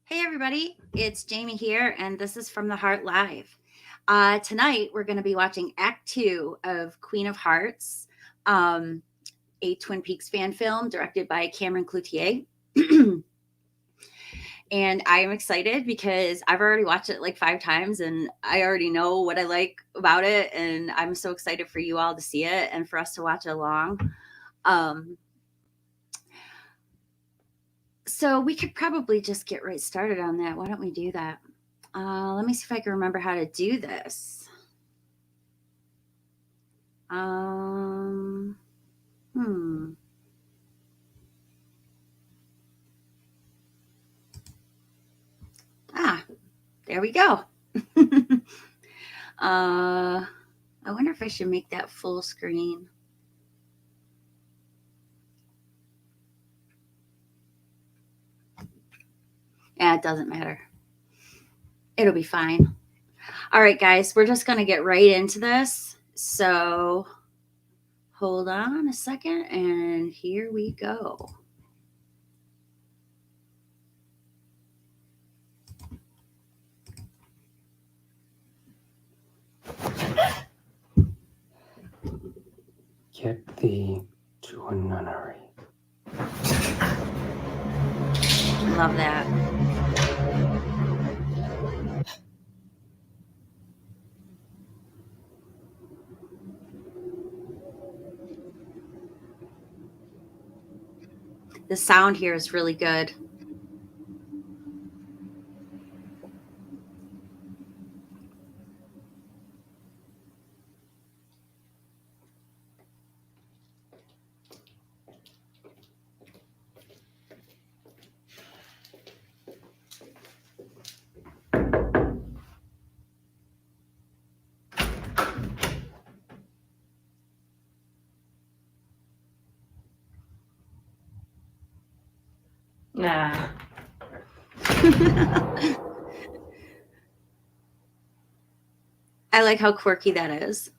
Hey, everybody, it's Jamie here, and this is From the Heart Live. Tonight, we're going to be watching Act Two of Queen of Hearts, um, a Twin Peaks fan film directed by Cameron Cloutier. And I am excited because I've already watched it like 5 times and I already know what I like about it. And I'm so excited for you all to see it and for us to watch it along. So we could probably just get right started on that. Why don't we do that? Let me see if I can remember how to do this. Um, hmm. There we go. I wonder if I should make that full screen. Yeah, it doesn't matter. It'll be fine. All right, guys, we're just going to get right into this. So hold on a second, and here we go. Get thee to a nunnery. Love that. The sound here is really good. Nah. I like how quirky that is.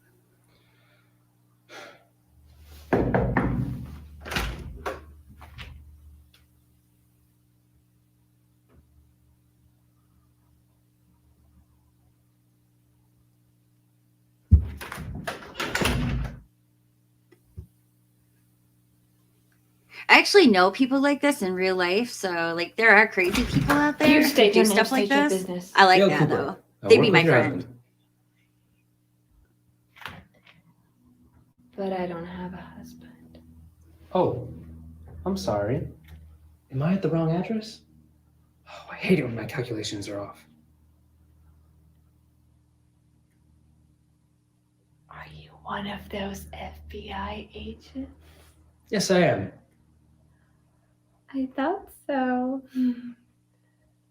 I actually know people like this in real life, so like there are crazy people out there who do stuff like this. Business. I like Gail that Cooper. though. I'll They'd work be my with your friend. husband. But I don't have a husband. Oh, I'm sorry. Am I at the wrong address? Oh, I hate it when my calculations are off. Are you one of those FBI agents? Yes, I am. I thought so.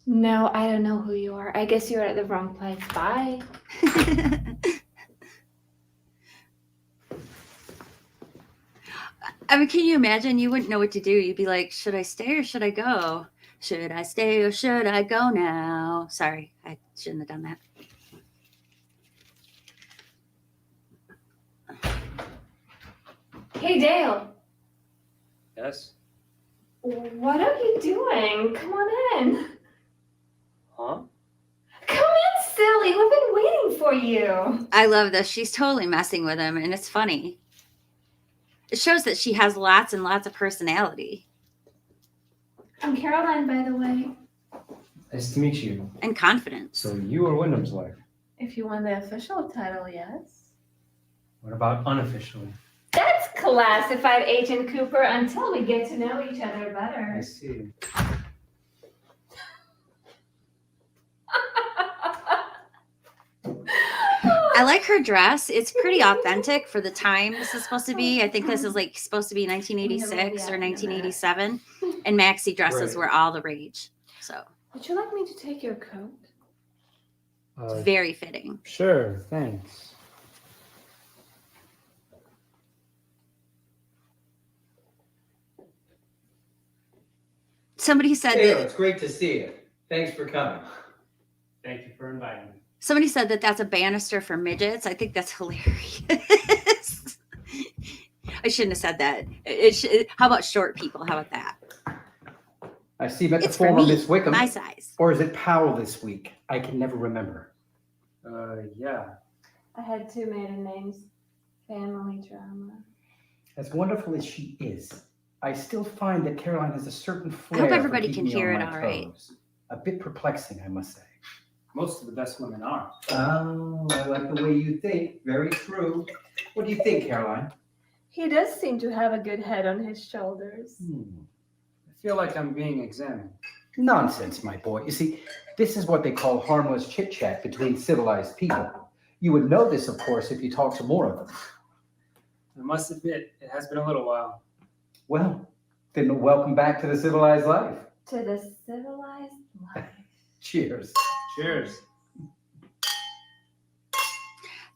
No, I don't know who you are. I guess you're at the wrong place. Bye. I mean, can you imagine? You wouldn't know what to do. You'd be like, should I stay or should I go? Should I stay or should I go now? Sorry, I shouldn't have done that. Hey, Dale. Yes? What are you doing? Come on in. Huh? Come in, silly. We've been waiting for you. I love this. She's totally messing with him, and it's funny. It shows that she has lots and lots of personality I'm Caroline, by the way. Nice to meet you. and confidence. So you are Wyndham's wife. If you want the official title, yes. What about unofficially? That's classified, Agent Cooper, until we get to know each other better. I see. I like her dress. It's pretty authentic for the time this is supposed to be. I think this is like supposed to be 1986 or 1987, and maxi dresses were all the rage. So Would you like me to take your coat? it's very fitting. Sure, thanks. Somebody said Dale, that. it's great to see you. Thanks for coming. Thank you for inviting me. Somebody said that that's a banister for midgets. I think that's hilarious. I shouldn't have said that. How about short people? How about that? I see you met the It's for former me, Miss Wickham. my size. Or is it Powell this week? I can never remember. Yeah. I had 2 maiden names. Family drama. As wonderful as she is, I still find that Caroline has a certain I flair hope for everybody keeping can me hear on it my all right. toes. A bit perplexing, I must say. Most of the best women are. Oh, I like the way you think. Very true. What do you think, Caroline? He does seem to have a good head on his shoulders. I feel like I'm being examined. Nonsense, my boy. You see, this is what they call harmless chit-chat between civilized people. You would know this, of course, if you talked to more of them. I must admit, it has been a little while. Well, then welcome back to the civilized life. To the civilized life. Cheers. Cheers.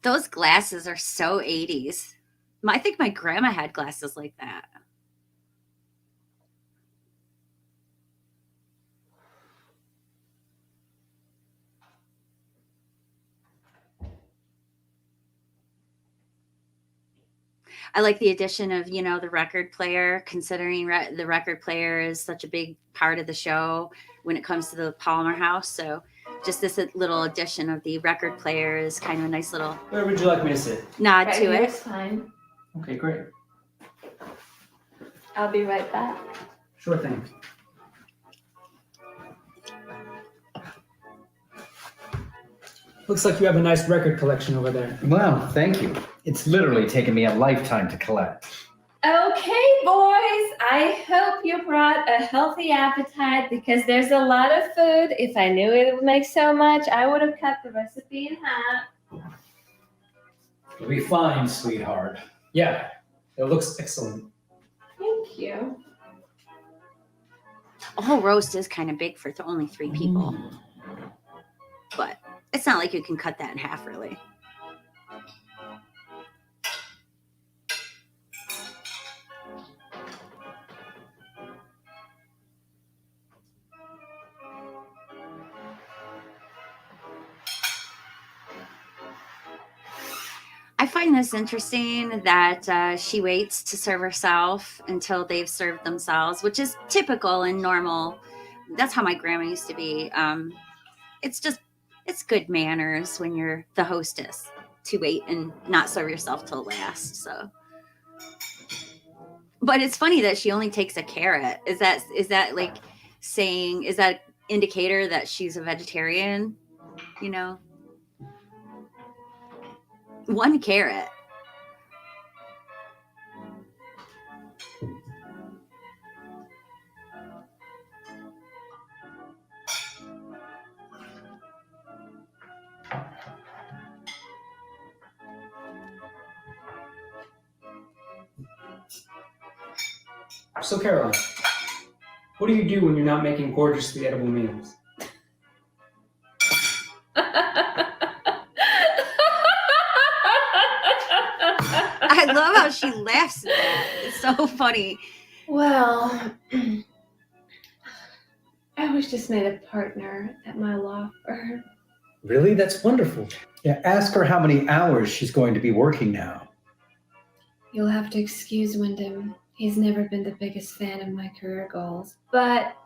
Those glasses are so 80s. I think my grandma had glasses like that. I like the addition of, the record player, considering the record player is such a big part of the show when it comes to the Palmer house. So just this little addition of the record player is kind of a nice little Where would you like me to sit? nod Right to here's it. fine. Okay, great. I'll be right back. Sure thing. Looks like you have a nice record collection over there. Well, thank you. It's literally taken me a lifetime to collect. Okay, boys. I hope you brought a healthy appetite because there's a lot of food. If I knew it would make so much, I would have cut the recipe in half. You'll be fine, sweetheart. Yeah, it looks excellent. Thank you. A whole roast is kind of big for only 3 people. But it's not like you can cut that in half, really. I find this interesting that she waits to serve herself until they've served themselves, which is typical and normal. That's how my grandma used to be. It's good manners when you're the hostess to wait and not serve yourself till last. So, but it's funny that she only takes a carrot. Is that like saying, is that indicator that she's a vegetarian? 1 carrot. So, Caroline, what do you do when you're not making gorgeously edible meals? I love how she laughs at that. It's so funny. Well, I was just made a partner at my law firm. Really? That's wonderful. Yeah, ask her how many hours she's going to be working now. You'll have to excuse Wyndham. He's never been the biggest fan of my career goals, but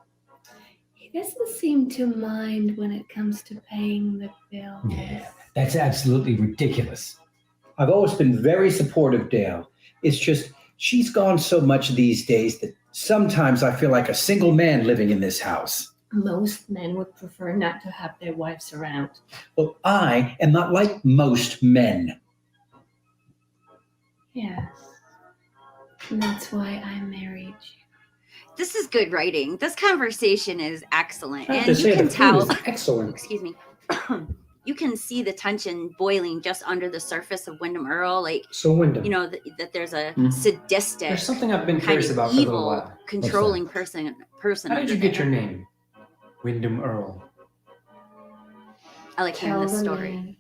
he doesn't seem to mind when it comes to paying the bills. Yeah, that's absolutely ridiculous. I've always been very supportive, Dale. It's just she's gone so much these days that sometimes I feel like a single man living in this house. Most men would prefer not to have their wives around. Well, I am not like most men. Yes. And that's why I married you. This is good writing. This conversation is excellent. I have And to you say, can the food tell, is excellent. excuse me, you can see the tension boiling just under the surface of Wyndham Earl. Like, So, Wyndham, that there's a Mhm. sadistic, There's something I've been kind curious of about for a little evil, while. controlling person. How did you under get there. your name? Wyndham Earl. I like hearing Tell this the story. man.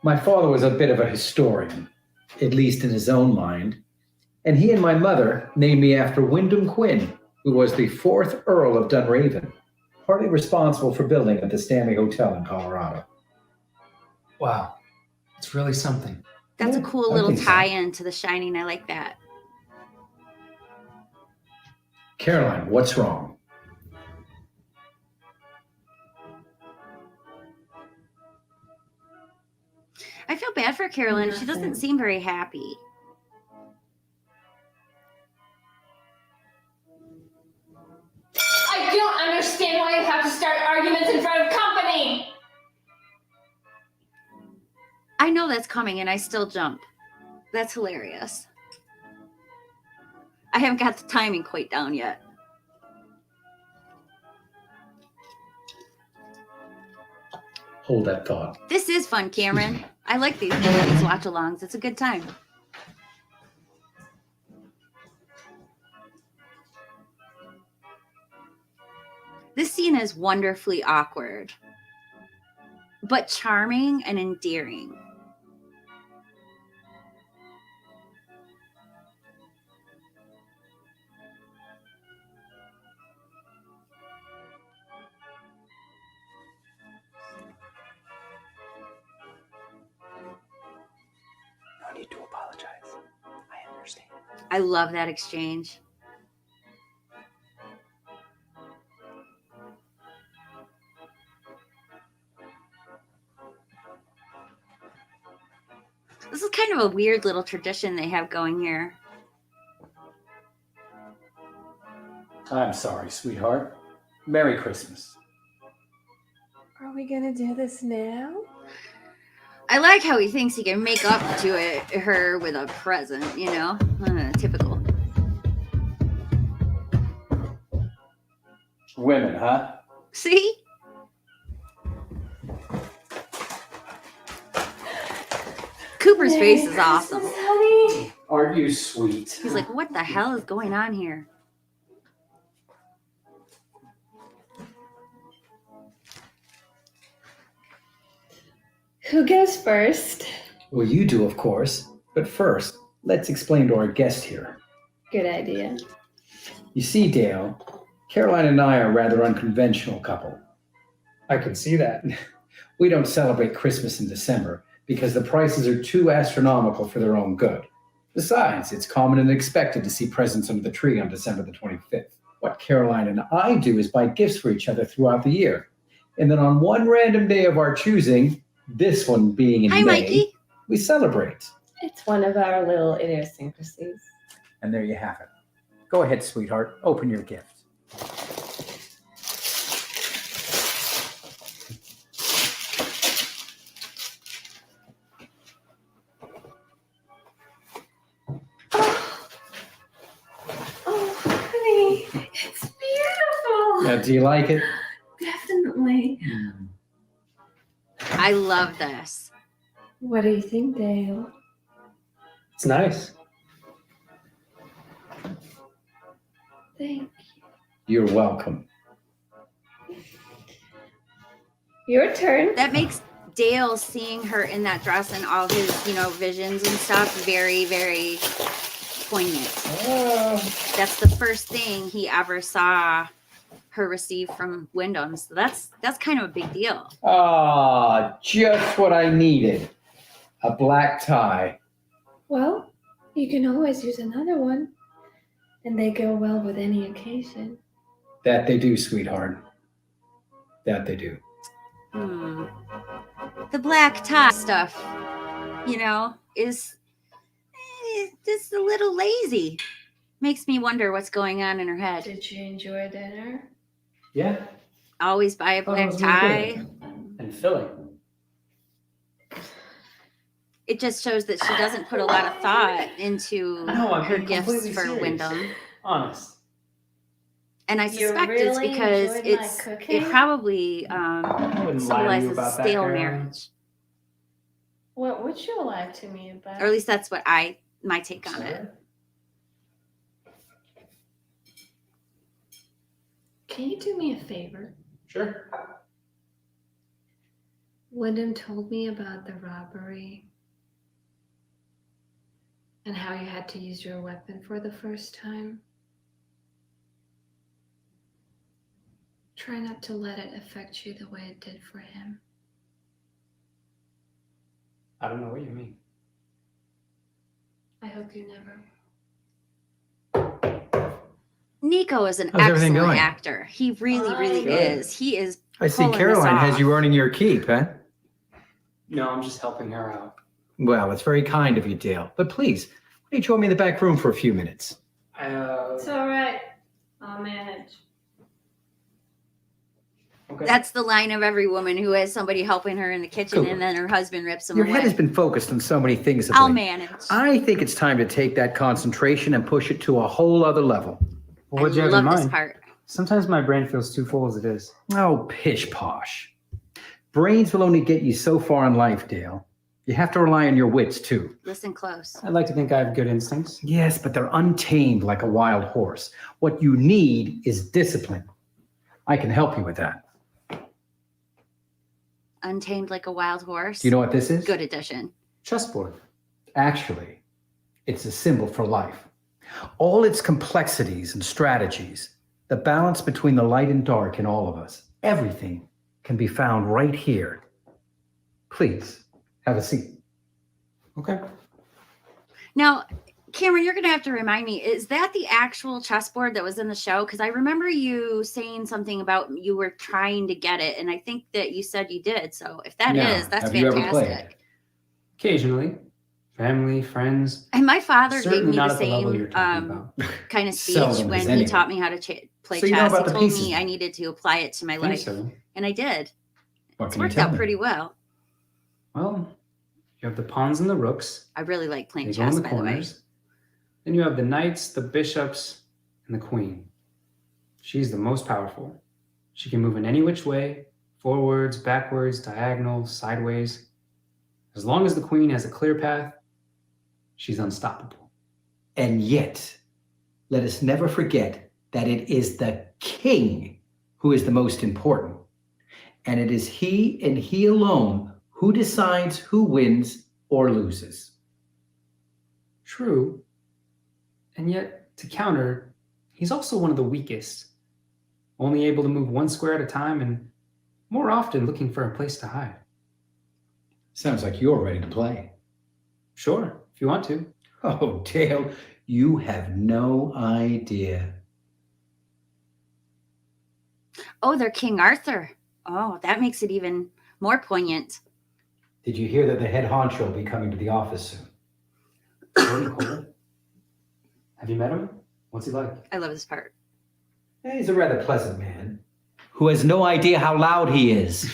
My father was a bit of a historian, at least in his own mind, and he and my mother named me after Wyndham Quinn, who was the 4th Earl of Dunraven, partly responsible for building at the Stanley Hotel in Colorado. Wow, it's really something. That's a Yeah, cool I little think so. tie-in to The Shining. I like that. Caroline, what's wrong? I feel bad for Carolyn. She doesn't Nothing. seem very happy. I don't understand why you have to start arguments in front of company. I know that's coming and I still jump. That's hilarious. I haven't got the timing quite down yet. Hold that thought. This is fun, Cameron. I like these watch-alongs. It's a good time. This scene is wonderfully awkward, but charming and endearing. No need to apologize. I understand. I love that exchange. This is kind of a weird little tradition they have going here. I'm sorry, sweetheart. Merry Christmas. Are we gonna do this now? I like how he thinks he can make up to her with a present, you know? Typical. Women, huh? See? Cooper's face is awesome. Honey. Aren't you sweet? He's like, what the hell is going on here? Who goes first? Well, you do, of course. But first, let's explain to our guest here. Good idea. You see, Dale, Caroline and I are a rather unconventional couple. I can see that. We don't celebrate Christmas in December because the prices are too astronomical for their own good. Besides, it's common and expected to see presents under the tree on December the 25th. What Caroline and I do is buy gifts for each other throughout the year. And then on one random day of our choosing, this one being in Hi, May, Mikey. we celebrate. It's one of our little idiosyncrasies. And there you have it. Go ahead, sweetheart. Open your gift. Oh, honey, it's beautiful. Now, do you like it? Definitely. I love this. What do you think, Dale? It's nice. Thank You're welcome. you. Your turn. That makes Dale seeing her in that dress and all his, visions and stuff very, very poignant. That's the first thing he ever saw her receive from Wyndham. So that's kind of a big deal. Ah, just what I needed. A black tie. Well, you can always use another one. And they go well with any occasion. That they do, sweetheart. That they do. The black tie stuff, is just a little lazy. Makes me wonder what's going on in her head. Did you enjoy dinner? Yeah. Always buy a Thought it black was really tie. good. And filling. It just shows that she doesn't put a lot of thought into No, I'm her being gifts completely for serious. Wyndham. Honest. And I You suspect it's really because enjoyed my cooking? it probably I wouldn't lie to you symbolizes about that, stale Caroline. marriage. What would you lie to me about? Or at least that's what my take on it. Sorry? Can you do me a favor? Sure. Wyndham told me about the robbery and how you had to use your weapon for the first time. Try not to let it affect you the way it did for him. I don't know what you mean. I hope you never. Nico is an How's everything excellent going? actor. He really, really Good. is. He is. I see pulling this Caroline has off. you earning your keep, huh? No, I'm just helping her out. Well, it's very kind of you, Dale. But please, why don't you join me in the back room for a few minutes? It's all right. I'll manage. Okay. That's the line of every woman who has somebody helping her in the kitchen Cooper, and then her husband rips them Your away. head has been focused on so many things of I'll late. manage. I think it's time to take that concentration and push it to a whole other level. Well, what'd you I have love in this mind? part. Sometimes my brain feels too full as it is. Oh, pish posh. Brains will only get you so far in life, Dale. You have to rely on your wits, too. Listen close. I'd like to think I have good instincts. Yes, but they're untamed like a wild horse. What you need is discipline. I can help you with that. Untamed like a wild horse. Do you know what this is? Good addition. Chessboard. Actually, it's a symbol for life. All its complexities and strategies, the balance between the light and dark in all of us, everything can be found right here. Please, have a seat. Okay. Now, Cameron, you're going to have to remind me, is that the actual chessboard that was in the show? Because I remember you saying something about you were trying to get it, and I think that you said you did. So if that Now, is, that's have you ever played? fantastic. Occasionally. Family, friends. And my father gave Certainly me not the at the level you're same talking about. kind of speech Seldom when as he anyone. taught me how to play So you know chess. about He the told pieces me I now? needed to apply it to my I think life, so. and I did. What It's can you worked tell out me? pretty well. Well, you have the pawns and the rooks. I really like playing They go in chess, the by the way. corners. Then you have the knights, the bishops, and the queen. She's the most powerful. She can move in any which way, forwards, backwards, diagonal, sideways. As long as the queen has a clear path, she's unstoppable. And yet, let us never forget that it is the king who is the most important. And it is he and he alone who decides who wins or loses. True. And yet, to counter, he's also one of the weakest. Only able to move one square at a time and more often looking for a place to hide. Sounds like you're ready to play. Sure, if you want to. Oh, Dale, you have no idea. Oh, they're King Arthur. Oh, that makes it even more poignant. Did you hear that the head honcho will be coming to the office soon? Gordon Cole. Have you met him? What's he like? I love this part. He's a rather pleasant man who has no idea how loud he is.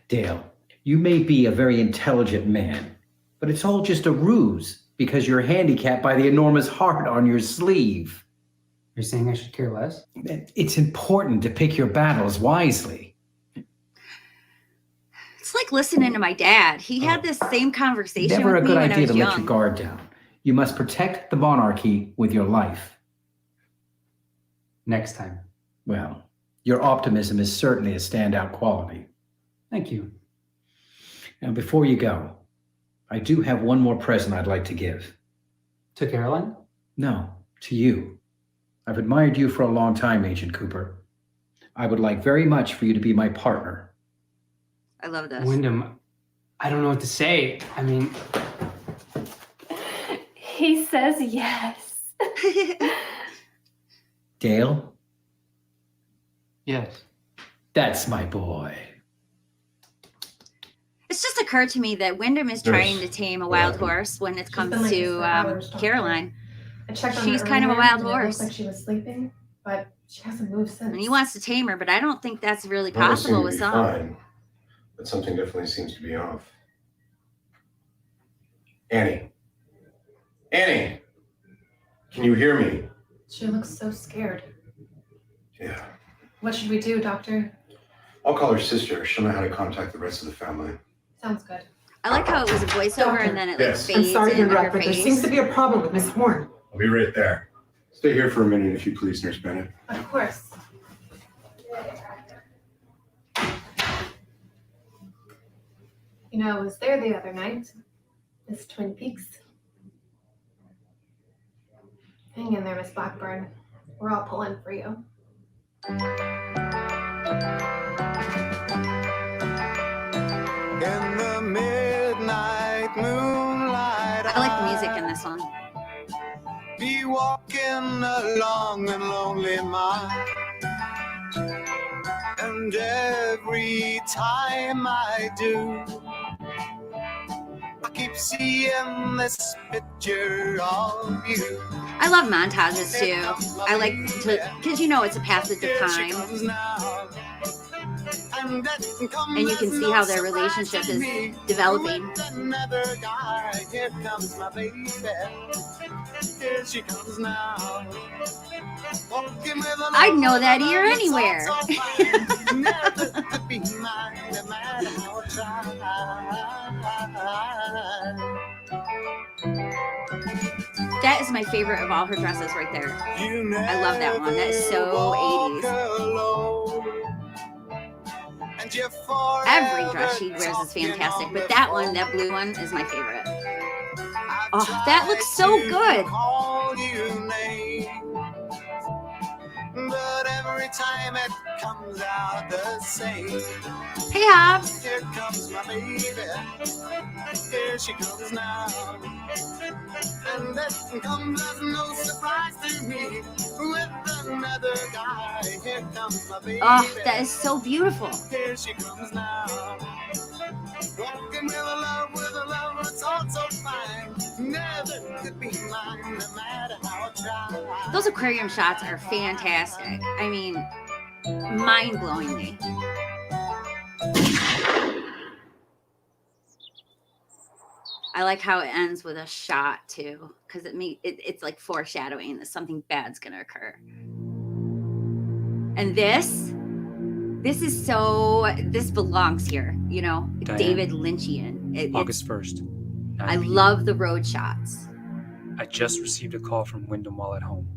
Dale, you may be a very intelligent man, but it's all just a ruse because you're handicapped by the enormous heart on your sleeve. You're saying I should care less? It's important to pick your battles wisely. It's like listening to my dad. He had this same conversation Never a with me good when I idea was to let young. your guard down. You must protect the monarchy with your life. Next time. Well, your optimism is certainly a standout quality. Thank you. Now, before you go, I do have one more present I'd like to give. To Caroline? No, to you. I've admired you for a long time, Agent Cooper. I would like very much for you to be my partner. I love this. Wyndham, I don't know what to say. I mean, He says yes. Dale, yes. that's my boy. It's just occurred to me that Wyndham is trying to tame a wild horse when it comes been like this to for hours, Doctor. Caroline. I checked on She's her kind of a earlier, wild and it horse. looked like she was sleeping, but she hasn't moved since. And he wants to tame her, but I don't think that's really Numbers seem possible to with be some. fine, but something definitely seems to be off. Annie. Annie! Can you hear me? She looks so scared. Yeah. What should we do, Doctor? I'll call her sister. She'll know how to contact the rest of the family. Sounds good. I like how it was a voiceover Doctor. and then it Yes. like I'm fades I'm sorry to in her interrupt, but there face. seems to be a problem with Miss Horn. I'll be right there. Stay here for a minute if you please, Nurse Bennett. Of course. You know, I was there the other night. It's Twin Peaks. Hang in there, Miss Blackburn. We're all pulling for you. In the midnight moonlight, I like the music in this one. be walking along a lonely mile. And every time I do, keep seeing this picture of you. I love montages too. I like to, because you know it's a passage of time. And you can see how their relationship is developing. Here comes my baby. Here she comes now. I'd know that ear anywhere. That is my favorite of all her dresses right there. I love that one. That is so 80s. Every dress she wears is fantastic, but that one, that blue one, is my favorite. Oh, that looks so good. But every time it comes out the same. Hey, Hobbs. Here comes my baby. Here she comes now. And that comes as no surprise to me. With another guy, here comes my baby. Oh, that is so beautiful. Here she comes now. Walking with a love that's all so fine. Never could be mine, no matter how I try. Those aquarium shots are fantastic. I mean, mind-blowingly. I like how it ends with a shot too, because it's like foreshadowing that something bad's gonna occur. And this belongs here, you know, Diane, David Lynchian. August 1st. I love the road shots. I just received a call from Wyndham while at home.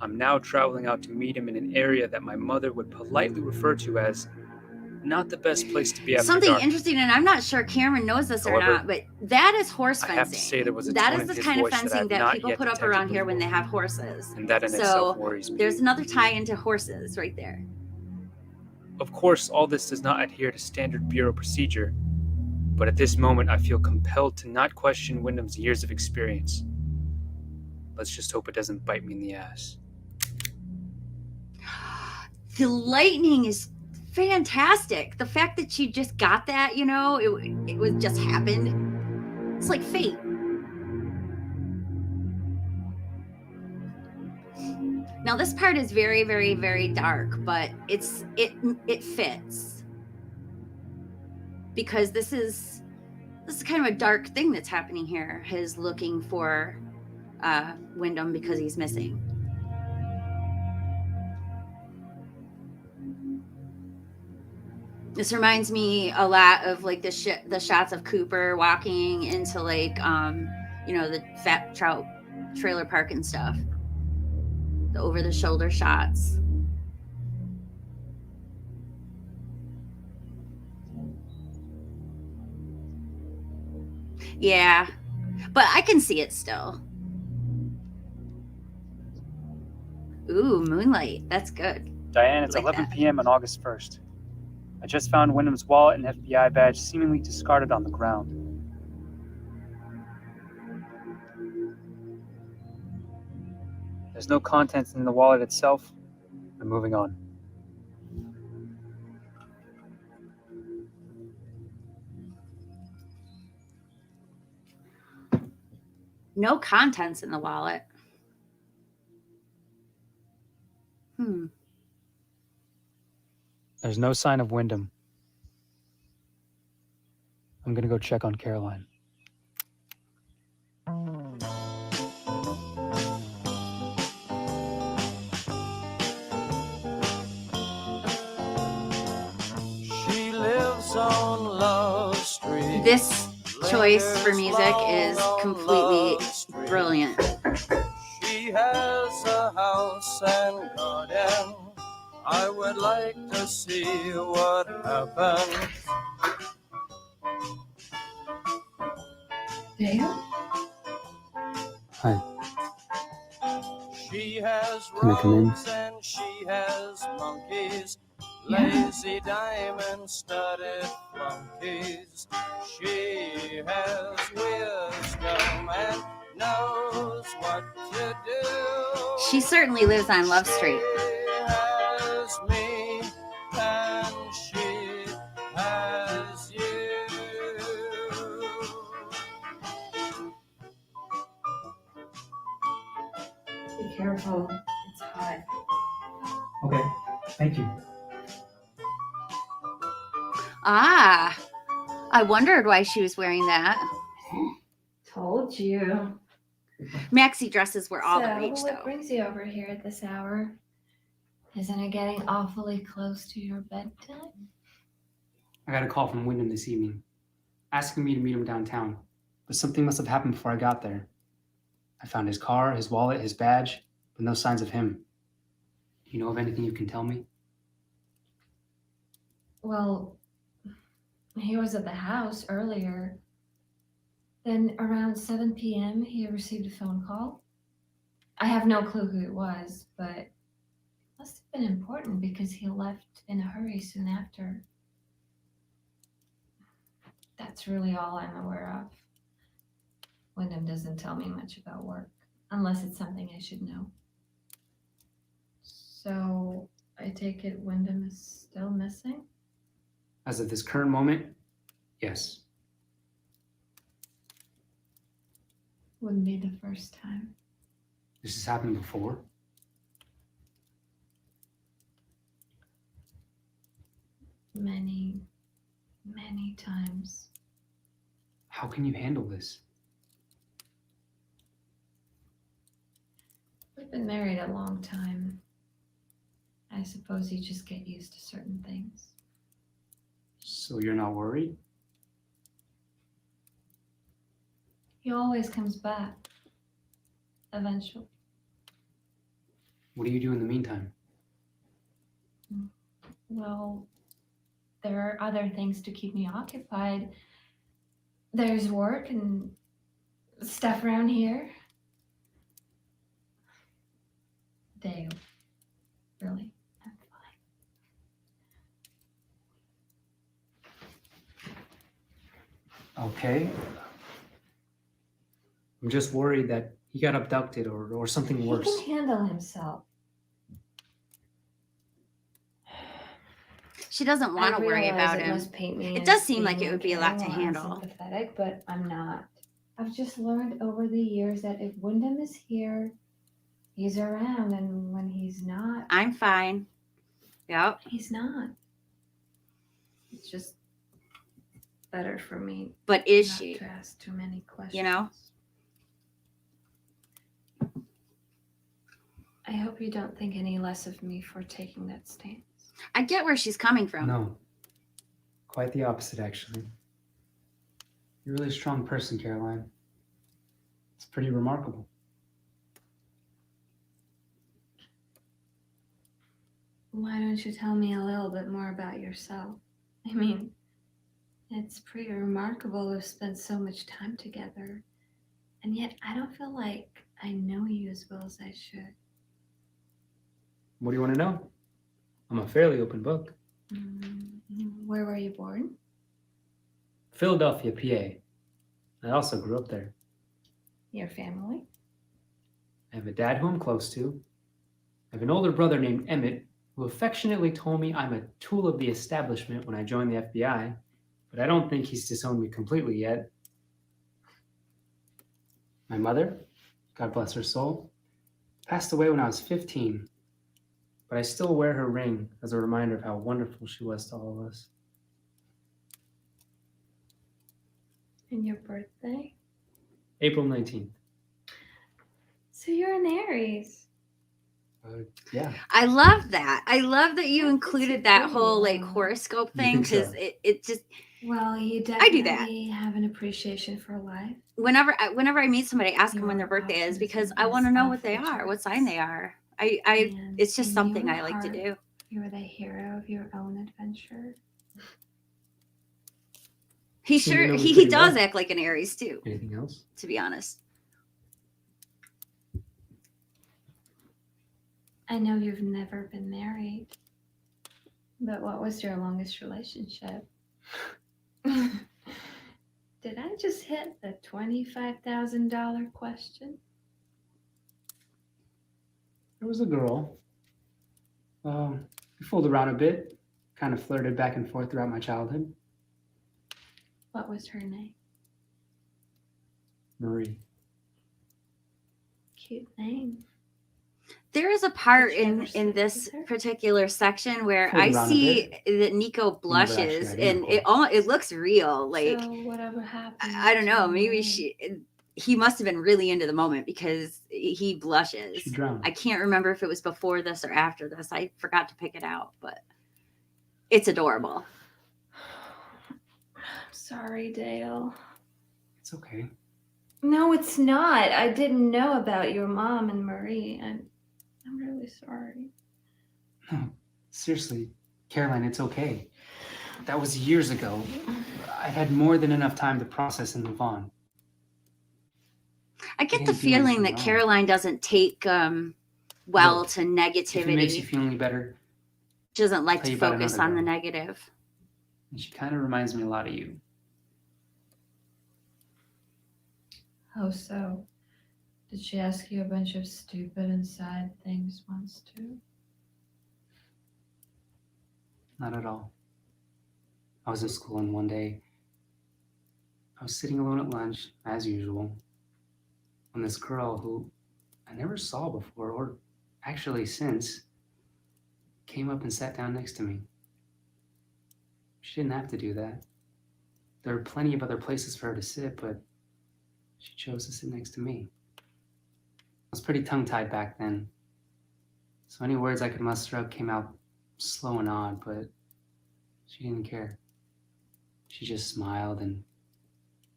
I'm now traveling out to meet him in an area that my mother would politely refer to as not the best place to be after Something dark. interesting, and I'm not sure Cameron knows this However, or not, but that is horse I fencing. have to say there was a That tone is in the his kind of voice that fencing I've that not people yet put up detected around here when before. they have horses. And that in So, itself worries me. There's another tie into horses right there. Of course, all this does not adhere to standard bureau procedure, but at this moment I feel compelled to not question Wyndham's years of experience. Let's just hope it doesn't bite me in the ass. The lightning is fantastic. The fact that she just got that, you know, it was just happened. It's like fate. Now this part is very, very, very dark, but it fits because this is kind of a dark thing that's happening here. His looking for Wyndham because he's missing. This reminds me a lot of like the shots of Cooper walking into like you know, the Fat Trout trailer park and stuff. The over the shoulder shots. Yeah, but I can see it still. Ooh, moonlight. That's good. Diane, it's Like 11 that. p.m. on August 1st. I just found Wyndham's wallet and FBI badge seemingly discarded on the ground. There's no contents in the wallet itself. I'm moving on. No contents in the wallet. There's no sign of Wyndham. I'm gonna go check on Caroline. She lives on Love Street. This choice for music is completely brilliant. She has a house and garden. I would like to see what happens. Dale? Hi. She has Can I come in? roses and she has monkeys, lazy diamond-studded flunkies. She has wisdom and knows what to do. She certainly lives on Love Street. She has me and she has you. Be careful. It's hot. Okay, thank you. Ah, I wondered why she was wearing that. Told you. Maxi dresses were all the So, rage, what though. brings you over here at this hour? Isn't it getting awfully close to your bedtime? I got a call from Wyndham this evening, asking me to meet him downtown. But something must have happened before I got there. I found his car, his wallet, his badge, but no signs of him. Do you know of anything you can tell me? Well, he was at the house earlier. Then around 7 p.m., he received a phone call. I have no clue who it was, but it must have been important because he left in a hurry soon after. That's really all I'm aware of. Wyndham doesn't tell me much about work, unless it's something I should know. So I take it Wyndham is still missing? As of this current moment, yes. Wouldn't be the first time. This has happened before. Many, many times. How can you handle this? We've been married a long time. I suppose you just get used to certain things. So you're not worried? He always comes back. Eventually. What do you do in the meantime? Well, there are other things to keep me occupied. There's work and stuff around here. Dale, really, I'm fine. Okay. I'm just worried that he got abducted or something He worse. can handle himself. She doesn't want to worry about him. It does seem like it would be a lot to handle. Sympathetic, but I'm not. I've just learned over the years that if Wyndham is here, he's around, and when he's not, I'm fine. Yep. he's not. It's just better for me But is not she? to ask too many questions. You know? I hope you don't think any less of me for taking that stance. I get where she's coming from. No. Quite the opposite, actually. You're a really strong person, Caroline. It's pretty remarkable. Why don't you tell me a little bit more about yourself? I mean, it's pretty remarkable we've spent so much time together, and yet I don't feel like I know you as well as I should. What do you want to know? I'm a fairly open book. Where were you born? Philadelphia, PA. I also grew up there. Your family? I have a dad who I'm close to. I have an older brother named Emmett who affectionately told me I'm a tool of the establishment when I joined the FBI, but I don't think he's disowned me completely yet. My mother, God bless her soul, passed away when I was 15, but I still wear her ring as a reminder of how wonderful she was to all of us. And your birthday? April 19th. So you're an Aries. Yeah. I love that. I love that you That's included that pretty whole like well. horoscope You thing think so? because it just Well, you I do that. definitely have an appreciation for life. whenever I meet somebody, I ask them when their Your birthday is because optimism I want to is know off what they the are, what charts. sign they are. I And it's just in something your I like to heart, do. You're the hero of your own adventure. He Seem to sure know me he pretty does well. act like an Aries too, Anything else? to be honest. I know you've never been married, but what was your longest relationship? Did I just hit the $25,000 question? There was a girl. We fooled around a bit, kind of flirted back and forth throughout my childhood. What was her name? Marie. Cute name. There is a part Did you ever in sleep this with her? particular section where Fooled I around a see bit. that Nico actually blushes, had and it looks real. Like, So whatever happened? I don't know, to maybe Marie? he must have been really into the moment because he blushes. She drowned. I can't remember if it was before this or after this. I forgot to pick it out, but it's adorable. I'm sorry, Dale. It's okay. No, it's not. I didn't know about your mom and Marie. I'm really sorry. No, seriously, Caroline, it's okay. That was years ago. I had more than enough time to process and move on. I get You the didn't do feeling anything that wrong. Caroline doesn't take well Look, to If it makes you negativity. feel any better, She doesn't like tell to you about focus another on the girl. negative. and she kind of reminds me a lot of you. Oh, so? Did she ask you a bunch of stupid and sad things once too? Not at all. I was at school, and one day I was sitting alone at lunch, as usual, when this girl who I never saw before, or actually since, came up and sat down next to me. She didn't have to do that. There were plenty of other places for her to sit, but she chose to sit next to me. I was pretty tongue-tied back then, so any words I could muster up came out slow and odd, but she didn't care. She just smiled and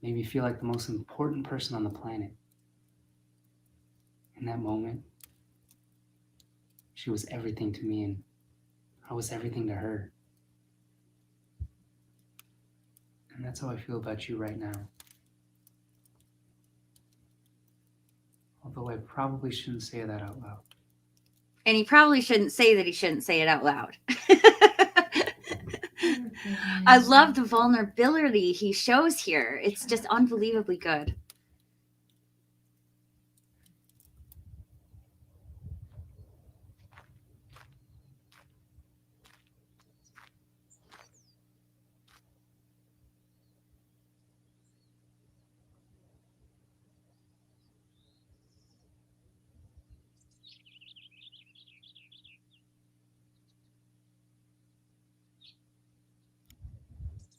made me feel like the most important person on the planet. In that moment, she was everything to me, and I was everything to her. And that's how I feel about you right now. Although I probably shouldn't say that out loud. And he probably shouldn't say that he shouldn't say it out loud. I love the vulnerability he shows here. It's just unbelievably good.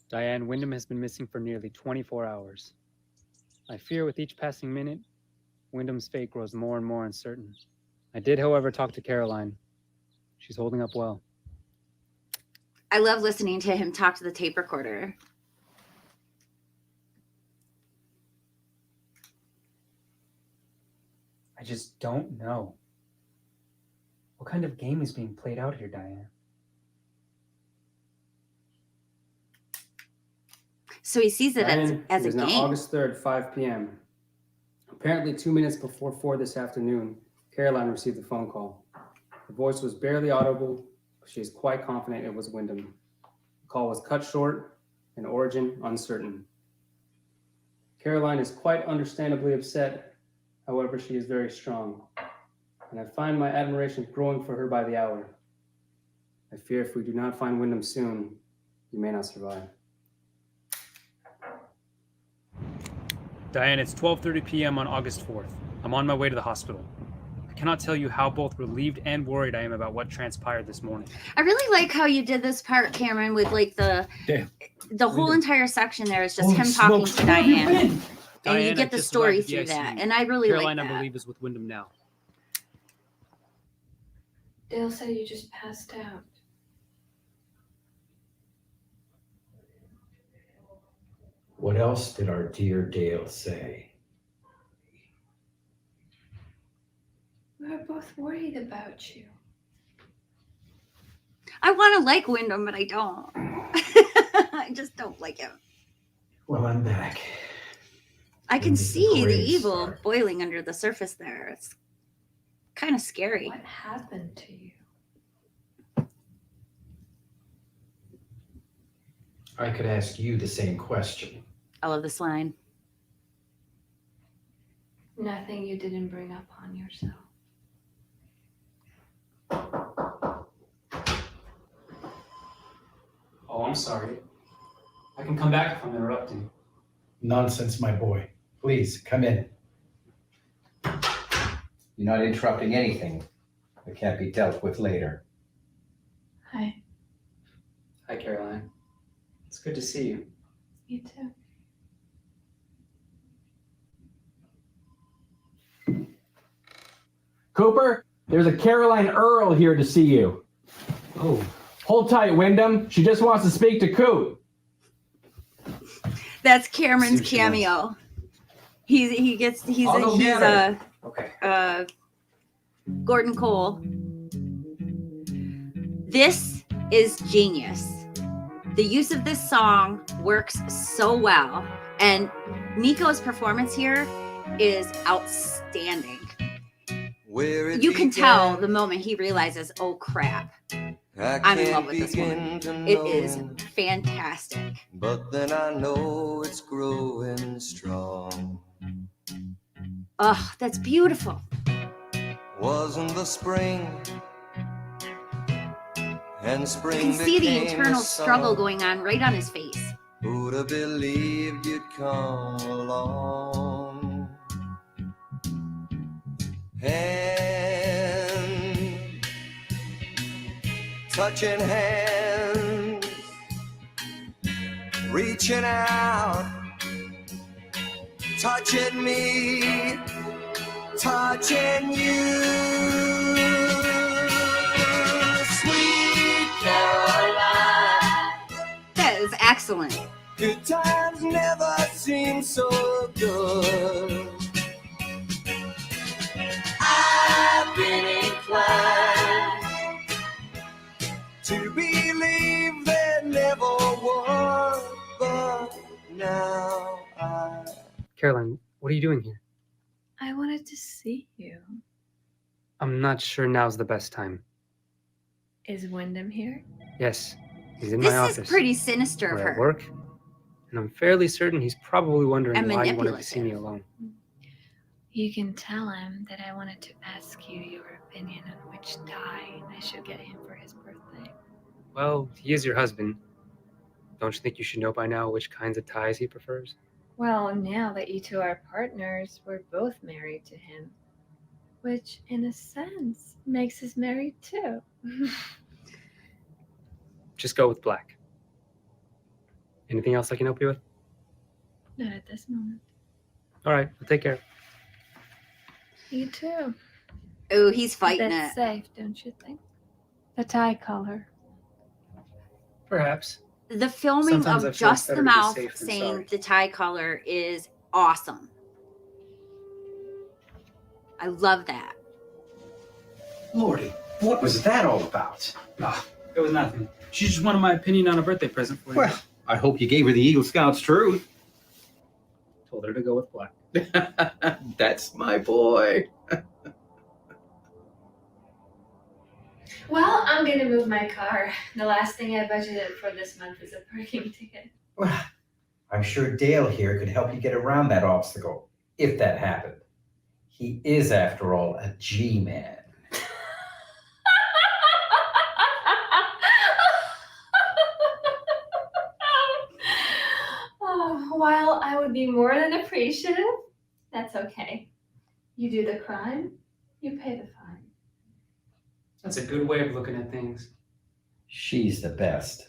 Diane, Wyndham has been missing for nearly 24 hours. I fear with each passing minute, Wyndham's fate grows more and more uncertain. I did, however, talk to Caroline. She's holding up well. I love listening to him talk to the tape recorder. I just don't know. What kind of game is being played out here, Diane? So he sees it Diane, as it a is now game. August 3rd, 5 p.m. Apparently 2 minutes before 4 this afternoon, Caroline received a phone call. The voice was barely audible, but she is quite confident it was Wyndham. The call was cut short and origin uncertain. Caroline is quite understandably upset, however, she is very strong, and I find my admiration growing for her by the hour. I fear if we do not find Wyndham soon, you may not survive. Diane, it's 12:30 p.m. on August 4th. I'm on my way to the hospital. I cannot tell you how both relieved and worried I am about what transpired this morning. I really like how you did this part, Cameron, with like the whole entire section there is just him talking to Diane. And you Diane, get I the just story arrived at the through that. ICU. And I really Caroline, like I that. believe, is with Wyndham now. Dale said you just passed out. What else did our dear Dale say? We were both worried about you. I want to like Wyndham, but I don't. I just don't like him. Well, I'm back. I can When did the see the parade evil start? boiling under the surface there. It's kind of scary. What happened to you? I could ask you the same question. I love this line. Nothing you didn't bring upon yourself. Oh, I'm sorry. I can come back if I'm interrupting. Nonsense, my boy. Please, come in. You're not interrupting anything. that can't be dealt with later. Hi. Hi, Caroline. It's good to see you. You too. Cooper, there's a Caroline Earl here to see you. Oh, Hold tight, Wyndham. She just wants to speak to Coot. That's Cameron's See what she cameo. He's I'll go get her. Okay. Gordon Cole. This is genius. The use of this song works so well, and Nico's performance here is outstanding. You can tell the moment he realizes, oh crap, I'm in love with this woman. It is fantastic. But then I know it's growing strong. Oh, that's beautiful. Wasn't the spring, and You spring can see the became internal struggle summer. going on right on his face. Who'd have believed you'd come along? Hand, touching hands, reaching out, touching me, touching you. Sweet Caroline, That is excellent. good times never seem so good. I've been inclined to believe there never was, but now I... Caroline, what are you doing here? I wanted to see you. I'm not sure now's the best time. Is Wyndham here? Yes, he's in This my office. is pretty sinister of We're at her. work, and I'm fairly certain he's probably wondering And why you wanted to see me manipulative. alone. You can tell him that I wanted to ask you your opinion on which tie I should get him for his birthday. Well, he is your husband. Don't you think you should know by now which kinds of ties he prefers? Well, now that you two are partners, we're both married to him, which in a sense makes us married too. Just go with black. Anything else I can help you with? Not at this moment. All right, well, take care. You too. Oh, he's fighting That's it. safe, don't you think? The tie color. Perhaps. The filming Sometimes I of feel just better the to be mouth safe than saying sorry. the tie color is awesome. I love that. Lordy, what was that all about? It was nothing. She just wanted my opinion on a birthday present for you. Well, I hope you gave her the Eagle Scout's truth. Told her to go with black. That's my boy. Well, I'm gonna move my car. The last thing I budgeted for this month is a parking ticket. Well, I'm sure Dale here could help you get around that obstacle, if that happened. He is, after all, a G-man. Oh, while I would be more than appreciative, that's okay. You do the crime, you pay the fine. That's a good way of looking at things. She's the best.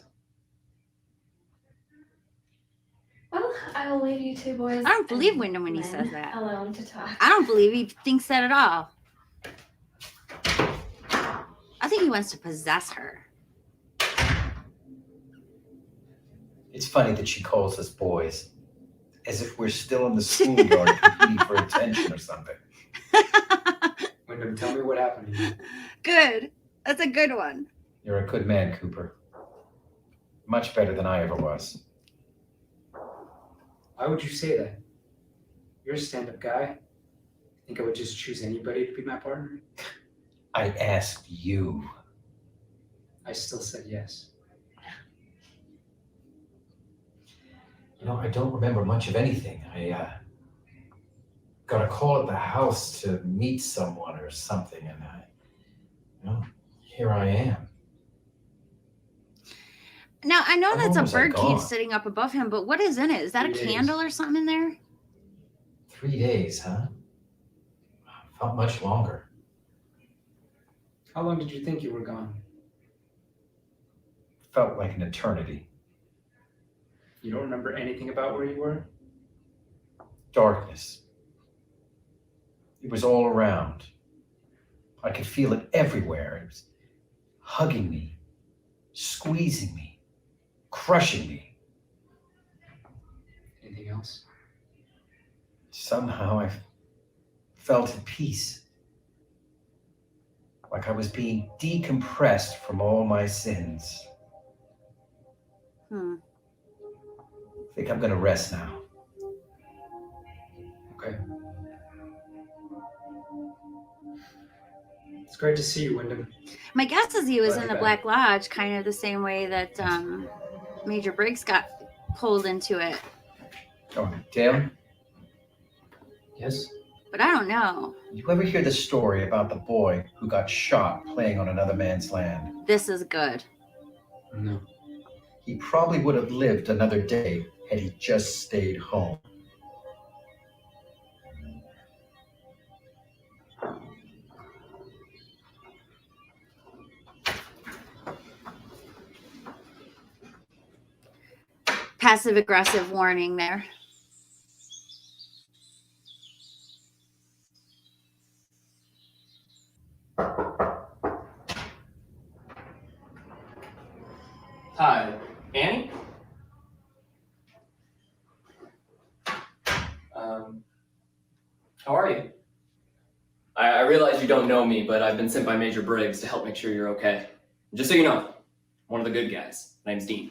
Well, I will leave you two boys. I don't believe and Wyndham when he men says that. alone to talk. I don't believe he thinks that at all. I think he wants to possess her. It's funny that she calls us boys, as if we're still in the schoolyard competing for attention or something. Wyndham, tell me what happened to you. Good. That's a good one. You're a good man, Cooper. Much better than I ever was. Why would you say that? You're a stand-up guy. Think I would just choose anybody to be my partner? I asked you. I still said yes. You know, I don't remember much of anything. I got a call at the house to meet someone or something, and here I am. Now, I know How that's long a was I bird cage gone? sitting up above him, but what is in it? Is that 3 a days. candle or something in there? 3 days, huh? Felt much longer. How long did you think you were gone? Felt like an eternity. You don't remember anything about where you were? Darkness. It was all around. I could feel it everywhere. It was hugging me, squeezing me, crushing me. Anything else? Somehow I felt at peace. Like I was being decompressed from all my sins. Hmm. I think I'm gonna rest now. Okay. It's great to see you, Wyndham. My guess is he was Glad in you're the back. Black Lodge, kind of the same way that Major Briggs got pulled into it. Oh, Dale, Yes? But I don't know. you ever hear the story about the boy who got shot playing on another man's land? This is good. No. He probably would have lived another day had he just stayed home. Passive aggressive warning there. Hi, Annie? How are you? I realize you don't know me, but I've been sent by Major Briggs to help make sure you're okay. Just so you know, I'm one of the good guys. My name's Dean.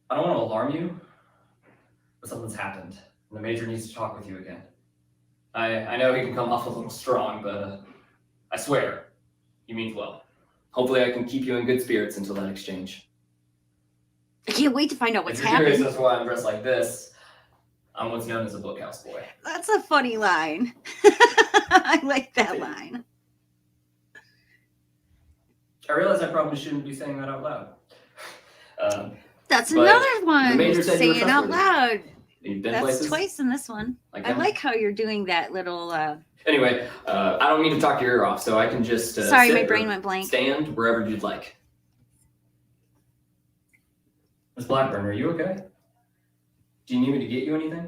I don't want to alarm you, but something's happened, and the Major needs to talk with you again. I know he can come off a little strong, but I swear, he means well. Hopefully I can keep you in good spirits until that exchange. I can't wait to find out what's If you're curious happening. as to why I'm dressed like this, I'm what's known as a bookhouse boy. That's a funny line. I like that line. I realize I probably shouldn't be saying that out loud. That's But another one. the Major said you were Saying out trustworthy. loud. You've been That's places twice in this one. like I that? like how you're doing that little. Anyway, I don't mean to talk your ear off, so I can just Sorry, sit my or brain went blank. stand wherever you'd like. Miss Blackburn, are you okay? Do you need me to get you anything?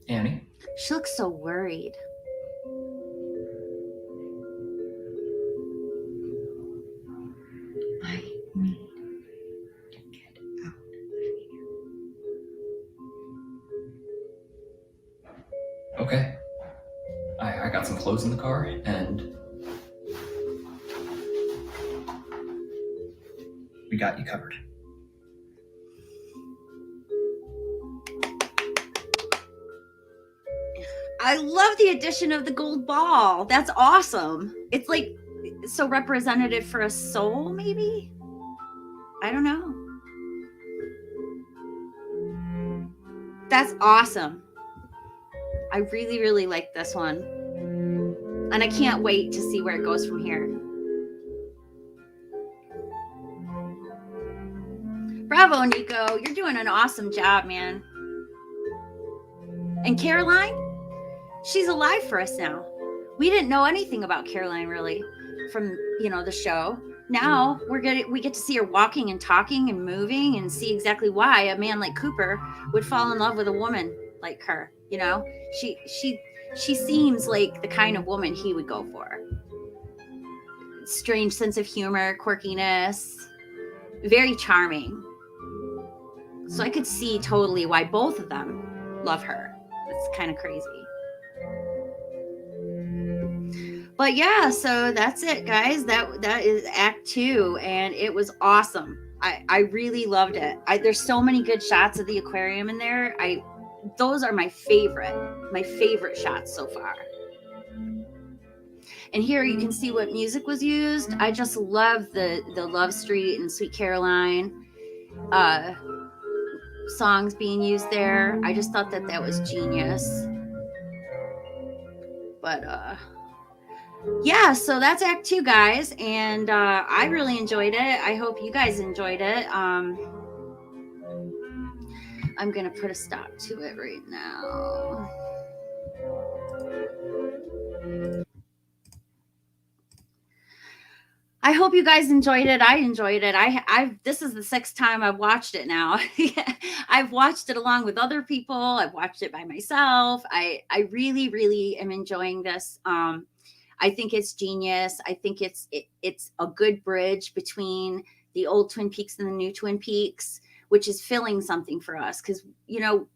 Annie? She looks so worried. I need to get out of here. Okay. I got some clothes in the car, and we got you covered. I love the addition of the gold ball. That's awesome. It's like so representative for a soul, maybe? I don't know. That's awesome. I really, really like this one. And I can't wait to see where it goes from here. Bravo, Nico. You're doing an awesome job, man. And Caroline? She's alive for us now. We didn't know anything about Caroline really from, the show. Now we get to see her walking and talking and moving and see exactly why a man like Cooper would fall in love with a woman like her. She seems like the kind of woman he would go for. Strange sense of humor, quirkiness, very charming. So I could see totally why both of them love her. It's kind of crazy. But yeah, so that's it, guys. That is Act 2, and it was awesome. I really loved it. There's so many good shots of the aquarium in there. Those are my favorite shots so far. And here you can see what music was used. I just love the Love Street and Sweet Caroline. songs being used there. I just thought that that was genius. But yeah, so that's Act 2, guys, and I really enjoyed it. I hope you guys enjoyed it. I'm gonna put a stop to it right now. I hope you guys enjoyed it. I enjoyed it. This is the 6th time I've watched it now. I've watched it along with other people. I've watched it by myself. I really, really am enjoying this. I think it's genius. I think it's a good bridge between the old Twin Peaks and the new Twin Peaks, which is filling something for us. Because, you know,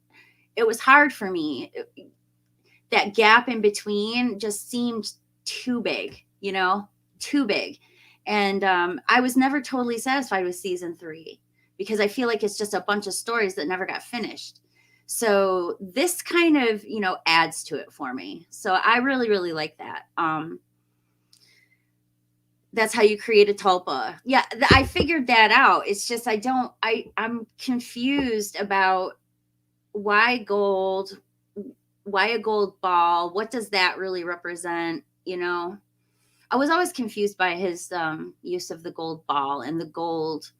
it was hard for me. That gap in between just seemed too big, you know, too big. And I was never totally satisfied with season 3 because I feel like it's just a bunch of stories that never got finished. So this kind of, you know, adds to it for me. So I really, really like that. That's how you create a tulpa. Yeah, I figured that out. It's just I'm confused about why gold, why a gold ball? What does that really represent? You know, I was always confused by his use of the gold ball and the gold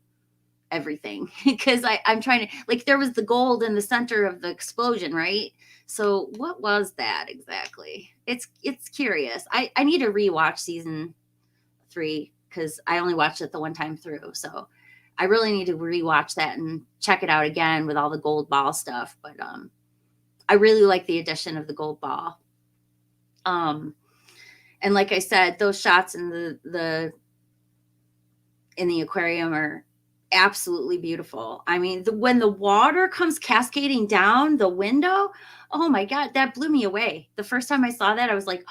everything because I'm trying to, like, there was the gold in the center of the explosion, right? So what was that exactly? It's curious. I need to rewatch season 3 because I only watched it the one time through. So I really need to rewatch that and check it out again with all the gold ball stuff. But I really like the addition of the gold ball. And like I said, those shots in the aquarium are absolutely beautiful. I mean, when the water comes cascading down the window, oh my God, that blew me away. The first time I saw that, I was like,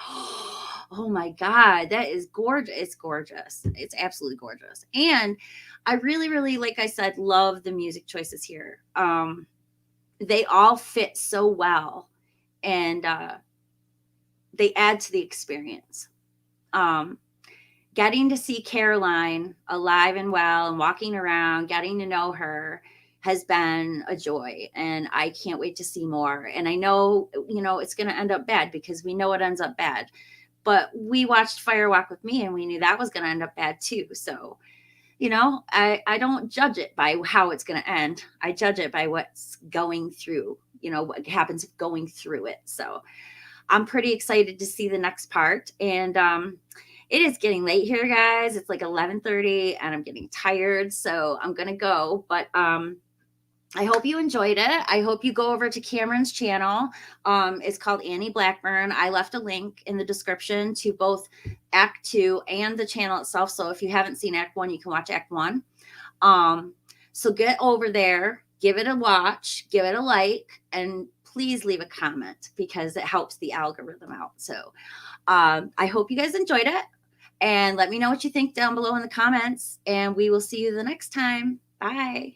oh my God, that is gorgeous. It's gorgeous. It's absolutely gorgeous. And I really, really, like I said, love the music choices here. They all fit so well. And they add to the experience. Getting to see Caroline alive and well and walking around, getting to know her has been a joy. And I can't wait to see more. And I know, you know, it's going to end up bad because we know it ends up bad. But we watched Fire Walk with Me and we knew that was going to end up bad too. So, you know, I don't judge it by how it's going to end. I judge it by what's going through, you know, what happens going through it. So I'm pretty excited to see the next part. And it is getting late here, guys. It's like 11:30 and I'm getting tired. So I'm going to go. But I hope you enjoyed it. I hope you go over to Cameron's channel. It's called Annie Blackburn. I left a link in the description to both Act 2 and the channel itself. So if you haven't seen Act 1, you can watch Act 1. So get over there, give it a watch, give it a like, and please leave a comment because it helps the algorithm out. So I hope you guys enjoyed it. And let me know what you think down below in the comments. And we will see you the next time. Bye.